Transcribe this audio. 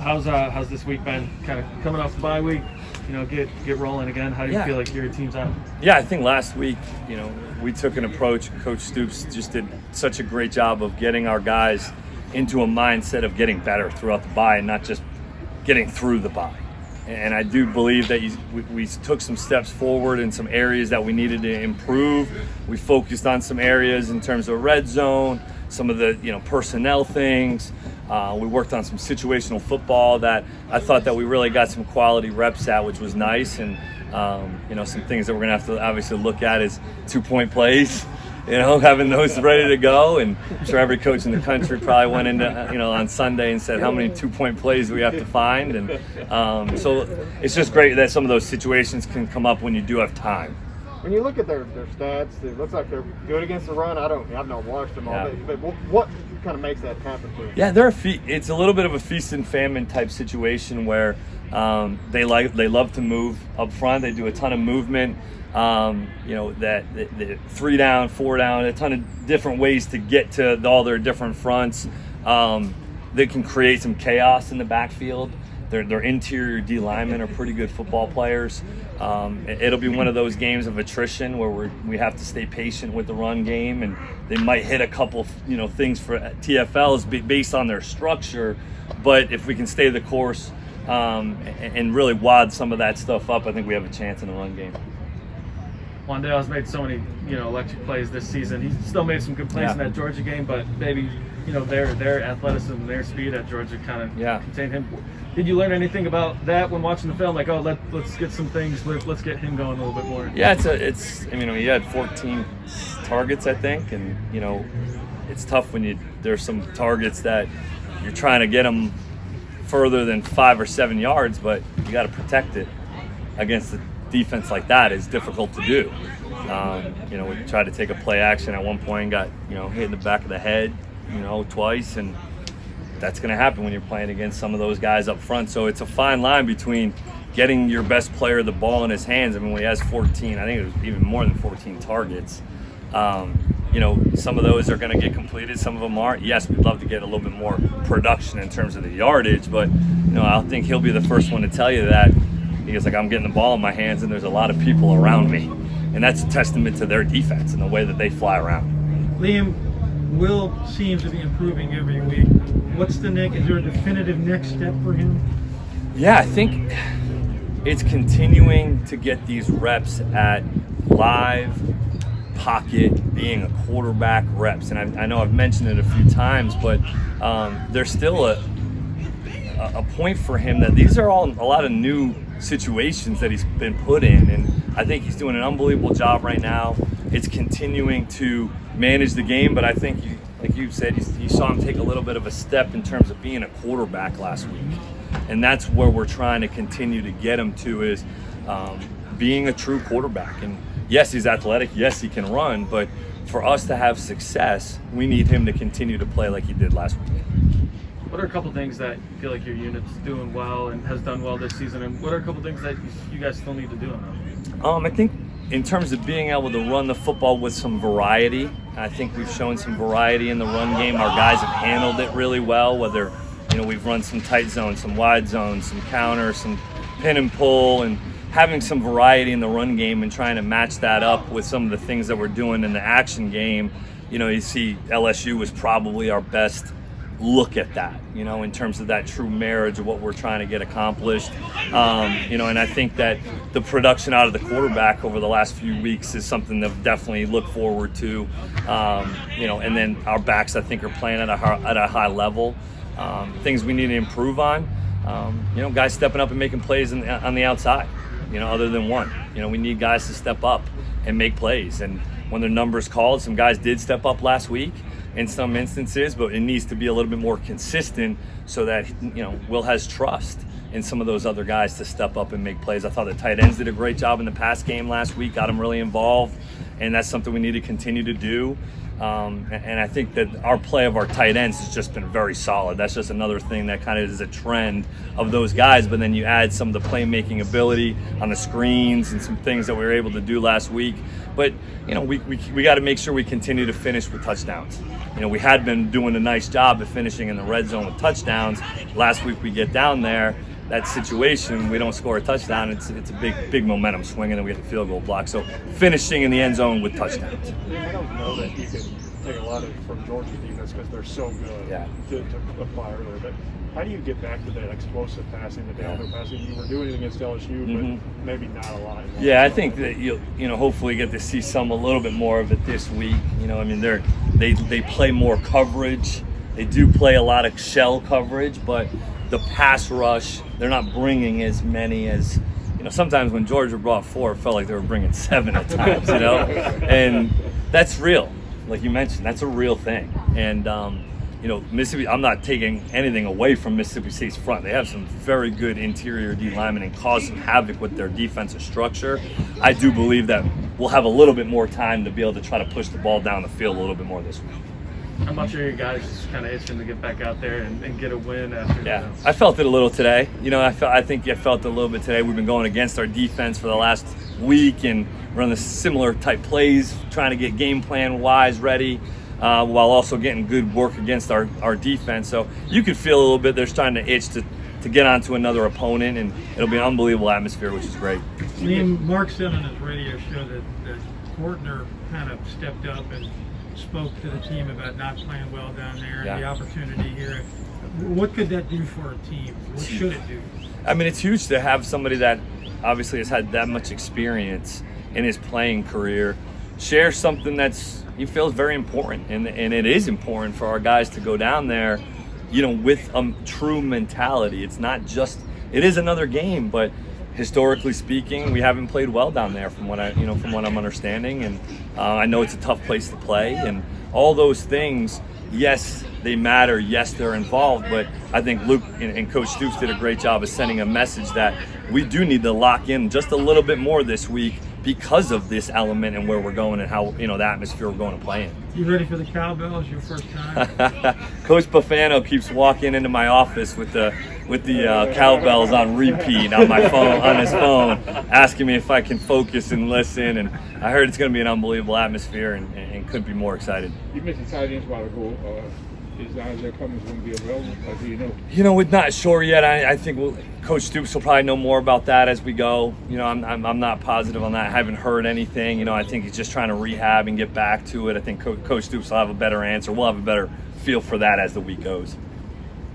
How's this week been? Kind of coming off the bye week, get rolling again. How do you feel like your team's out? Yeah, I think last week, we took an approach. Coach Stoops just did such a great job of getting our guys into a mindset of getting better throughout the bye and not just getting through the bye. And I do believe that we took some steps forward in some areas that we needed to improve. We focused on some areas in terms of red zone, some of the personnel things. We worked on some situational football that I thought that we really got some quality reps at, which was nice. And some things that we're gonna have to obviously look at is 2-point plays. Having those ready to go, and I'm sure every coach in the country probably went into on Sunday and said how many 2-point plays do we have to find, and so it's just great that some of those situations can come up when you do have time. When you look at their stats, it looks like they're good against the run. I've not watched them all, but what kind of makes that happen for you? Yeah, it's a little bit of a feast and famine type situation where they love to move up front. They do a ton of movement. That 3 down, 4 down, a ton of different ways to get to all their different fronts. They can create some chaos in the backfield. Their interior D linemen are pretty good football players. It'll be one of those games of attrition where we have to stay patient with the run game, and they might hit a couple things for TFLs based on their structure. But if we can stay the course and really wad some of that stuff up, I think we have a chance in the run game. Wan'Dale's made so many, electric plays this season. He's still made some good plays in that Georgia game, but maybe, their athleticism and their speed at Georgia kind of contained him. Did you learn anything about that when watching the film? Like, let's get some things, let's get him going a little bit more. Yeah, he had 14 targets, I think, and it's tough when there's some targets that you're trying to get them further than 5 or 7 yards, but you got to protect it against the defense like that is difficult to do. We tried to take a play action at one point, got hit in the back of the head, twice, and that's going to happen when you're playing against some of those guys up front. So it's a fine line between getting your best player the ball in his hands. I mean, when he has 14, I think it was even more than 14 targets. Some of those are going to get completed, some of them aren't. Yes, we'd love to get a little bit more production in terms of the yardage, but I think he'll be the first one to tell you that. He's like, I'm getting the ball in my hands and there's a lot of people around me. And that's a testament to their defense and the way that they fly around. Liam, Will seems to be improving every week. What's is there a definitive next step for him? Yeah, I think it's continuing to get these reps at live pocket, being a quarterback reps. And I know I've mentioned it a few times, but there's still a point for him that these are all a lot of new situations that he's been put in, and I think he's doing an unbelievable job right now. It's continuing to manage the game, but I think, like you said, you saw him take a little bit of a step in terms of being a quarterback last week, and that's where we're trying to continue to get him to is being a true quarterback. And yes, he's athletic, yes, he can run, but for us to have success, we need him to continue to play like he did last week. What are a couple things that you feel like your unit's doing well and has done well this season, and what are a couple things that you guys still need to do on that? I think in terms of being able to run the football with some variety, I think we've shown some variety in the run game. Our guys have handled it really well, whether we've run some tight zones, some wide zones, some counters, some pin and pull, and having some variety in the run game and trying to match that up with some of the things that we're doing in the action game. You see LSU was probably our best look at that, in terms of that true marriage of what we're trying to get accomplished. And I think that the production out of the quarterback over the last few weeks is something to definitely look forward to. And then our backs, I think, are playing at a high level. Things we need to improve on, guys stepping up and making plays on the outside, other than one. We need guys to step up and make plays. And when their number's called, some guys did step up last week in some instances, but it needs to be a little bit more consistent so that Will has trust in some of those other guys to step up and make plays. I thought the tight ends did a great job in the pass game last week, got them really involved, and that's something we need to continue to do. And I think that our play of our tight ends has just been very solid. That's just another thing that kind of is a trend of those guys, but then you add some of the playmaking ability on the screens and some things that we were able to do last week. But we got to make sure we continue to finish with touchdowns. we had been doing a nice job of finishing in the red zone with touchdowns. Last week we get down there, that situation, we don't score a touchdown, it's a big momentum swing, and then we get the field goal block. So finishing in the end zone with touchdowns. I don't know that you can take a lot of from Georgia's defense because they're so good to apply earlier. But how do you get back to that explosive passing, the downhill passing? You were doing it against LSU, but maybe not a lot. Yeah, I think that you'll hopefully get to see a little bit more of it this week. I mean, they play more coverage. They do play a lot of shell coverage, but the pass rush, they're not bringing as many as, sometimes when Georgia brought 4, it felt like they were bringing 7 at times, and that's real. Like you mentioned, that's a real thing. And, Mississippi, I'm not taking anything away from Mississippi State's front. They have some very good interior D linemen and cause some havoc with their defensive structure. I do believe that we'll have a little bit more time to be able to try to push the ball down the field a little bit more this week. How much are you guys just kind of itching to get back out there and get a win after? Yeah, I felt it a little today. I think I felt it a little bit today. We've been going against our defense for the last week and running similar type plays, trying to get game plan wise ready, while also getting good work against our defense. So you could feel a little bit they're starting to itch to get onto another opponent, and it'll be an unbelievable atmosphere, which is great. Mark said on his radio show that Fortner kind of stepped up and spoke to the team about not playing well down there and the opportunity here. What could that do for a team? What should it do? I mean, it's huge to have somebody that obviously has had that much experience in his playing career share something that's he feels very important, and it is important for our guys to go down there, with a true mentality. It's not just, it is another game, but historically speaking, we haven't played well down there from what I'm understanding, and I know it's a tough place to play, and all those things, yes, they matter, yes, they're involved, but I think Luke and Coach Stoops did a great job of sending a message that we do need to lock in just a little bit more this week because of this element and where we're going and how, the atmosphere we're going to play in. You ready for the cowbells? Your first time? Coach Buffano keeps walking into my office with the cowbells on repeat on my phone, on his phone, asking me if I can focus and listen. And I heard it's going to be an unbelievable atmosphere, and couldn't be more excited. You mentioned tight ends a while ago. Is Isaiah Cummings going to be available? Or do you know? We're not sure yet. I think Coach Stoops will probably know more about that as we go. I'm not positive on that. I haven't heard anything. I think he's just trying to rehab and get back to it. I think Coach Stoops will have a better answer. We'll have a better feel for that as the week goes.